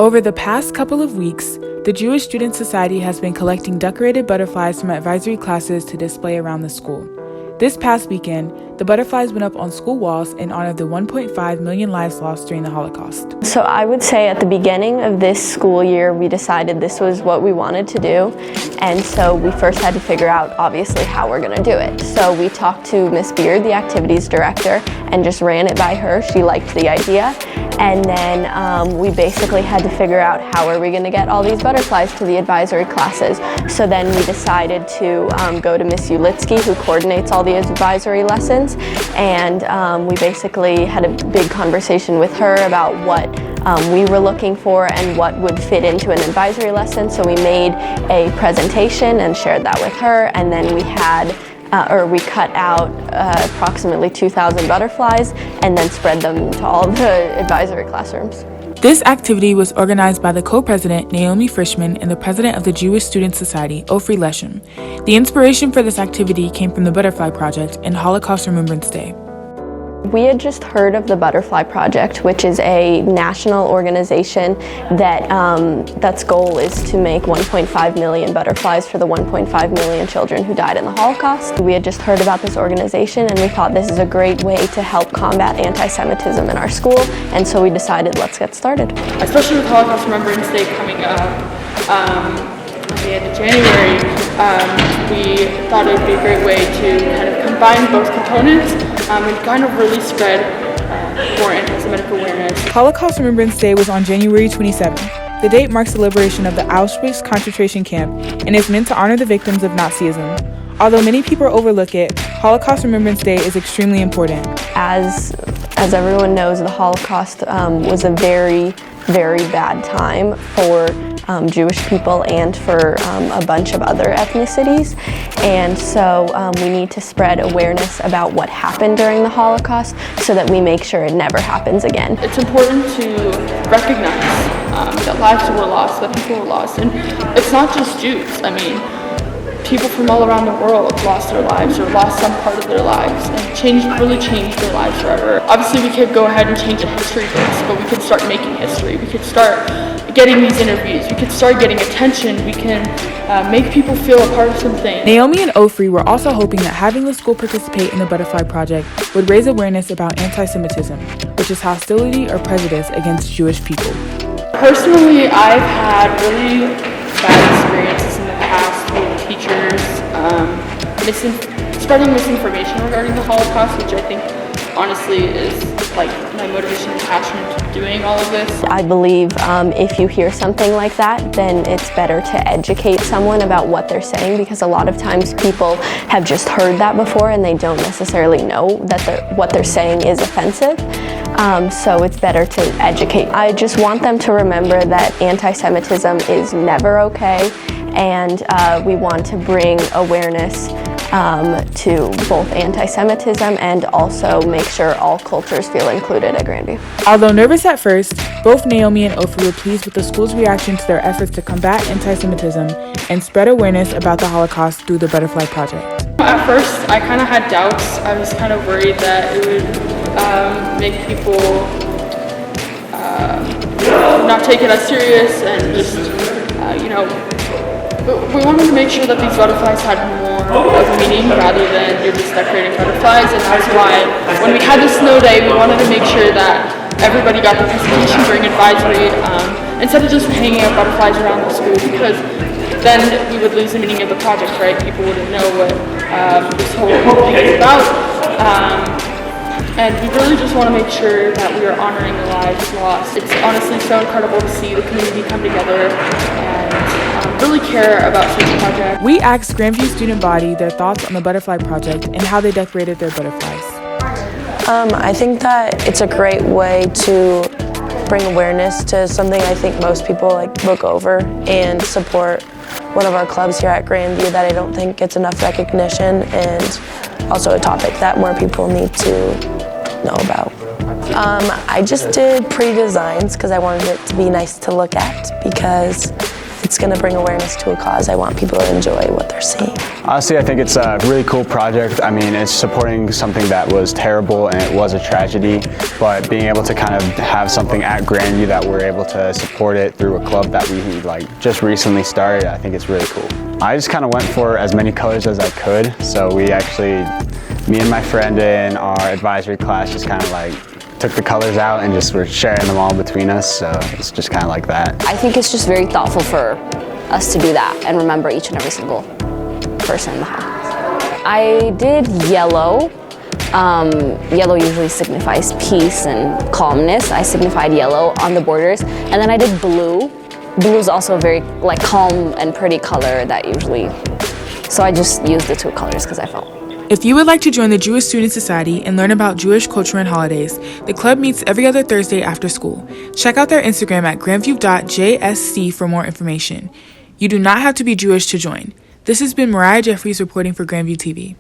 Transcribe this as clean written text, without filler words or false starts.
Over the past couple of weeks, the Jewish Student Society has been collecting decorated butterflies from advisory classes to display around the school. This past weekend, the butterflies went up on school walls in honor of the 1.5 million lives lost during the Holocaust. So I would say at the beginning of this school year, we decided this was what we wanted to do. And so we first had to figure out, obviously, how we're going to do it. So we talked to Miss Beard, the activities director, and just ran it by her. She liked the idea. And then we basically had to figure out how are we going to get all these butterflies to the advisory classes. So then we decided to go to Miss Ulitsky, who coordinates all the advisory lessons. And we basically had a big conversation with her about what we were looking for and what would fit into an advisory lesson. So we made a presentation and shared that with her, and then we cut out approximately 2,000 butterflies and then spread them to all the advisory classrooms. This activity was organized by the co-president, Naomi Frischman, and the president of the Jewish Student Society, Ofri Leshem. The inspiration for this activity came from the Butterfly Project and Holocaust Remembrance Day. We had just heard of the Butterfly Project, which is a national organization that's goal is to make 1.5 million butterflies for the 1.5 million children who died in the Holocaust. We had just heard about this organization and we thought this is a great way to help combat anti-Semitism in our school, and so we decided let's get started. Especially with Holocaust Remembrance Day coming up at the end of January, we thought it would be a great way to kind of combine both components and kind of really spread more anti-Semitic awareness. Holocaust Remembrance Day was on January 27th. The date marks the liberation of the Auschwitz concentration camp and is meant to honor the victims of Nazism. Although many people overlook it, Holocaust Remembrance Day is extremely important. As everyone knows, the Holocaust was a very, very bad time for Jewish people and for a bunch of other ethnicities, and so we need to spread awareness about what happened during the Holocaust so that we make sure it never happens again. It's important to recognize that lives were lost, that people were lost, and it's not just Jews. I mean, people from all around the world lost their lives or lost some part of their lives and really changed their lives forever. Obviously, we could go ahead and change the history books, but we could start making history. We could start getting these interviews. We could start getting attention. We can make people feel a part of something. Naomi and Ofri were also hoping that having the school participate in the Butterfly Project would raise awareness about anti-Semitism, which is hostility or prejudice against Jewish people. Personally, I've had really bad experiences in the past with teachers spreading misinformation regarding the Holocaust, which I think honestly is like my motivation and passion to doing all of this. I believe if you hear something like that, then it's better to educate someone about what they're saying, because a lot of times people have just heard that before and they don't necessarily know that what they're saying is offensive. So it's better to educate. I just want them to remember that anti-Semitism is never okay, and we want to bring awareness to both anti-Semitism and also make sure all cultures feel included at Grandview. Although nervous at first, both Naomi and Ofri were pleased with the school's reaction to their efforts to combat anti-Semitism and spread awareness about the Holocaust through the Butterfly Project. At first, I kind of had doubts. I was kind of worried that it would make people not take it as serious and just, we wanted to make sure that these butterflies had more of a meaning rather than you're just decorating butterflies, and that's why when we had the snow day, we wanted to make sure that everybody got the presentation during advisory instead of just hanging out butterflies around the school, because then we would lose the meaning of the project, right? People wouldn't know what this whole thing is about. And we really just want to make sure that we are honoring the lives lost. It's honestly so incredible to see the community come together and really care about such a project. We asked Grandview student body their thoughts on the Butterfly Project and how they decorated their butterflies. I think that it's a great way to bring awareness to something I think most people look over and support one of our clubs here at Grandview that I don't think gets enough recognition, and also a topic that more people need to know about. I just did pretty designs because I wanted it to be nice to look at, because it's going to bring awareness to a cause, I want people to enjoy what they're seeing. Honestly, I think it's a really cool project. I mean, it's supporting something that was terrible and it was a tragedy, but being able to kind of have something at Grandview that we're able to support it through a club that we just recently started, I think it's really cool. I just kind of went for as many colors as I could, so me and my friend in our advisory class just kind of took the colors out and just were sharing them all between us, so it's just kind of like that. I think it's just very thoughtful for us to do that and remember each and every single person in the Holocaust. I did yellow. Yellow usually signifies peace and calmness. I signified yellow on the borders, and then I did blue. Blue is also a very calm and pretty color that usually, so I just used the two colors because I felt. If you would like to join the Jewish Student Society and learn about Jewish culture and holidays, the club meets every other Thursday after school. Check out their Instagram at grandview.jsc for more information. You do not have to be Jewish to join. This has been Mariah Jeffries reporting for Grandview TV.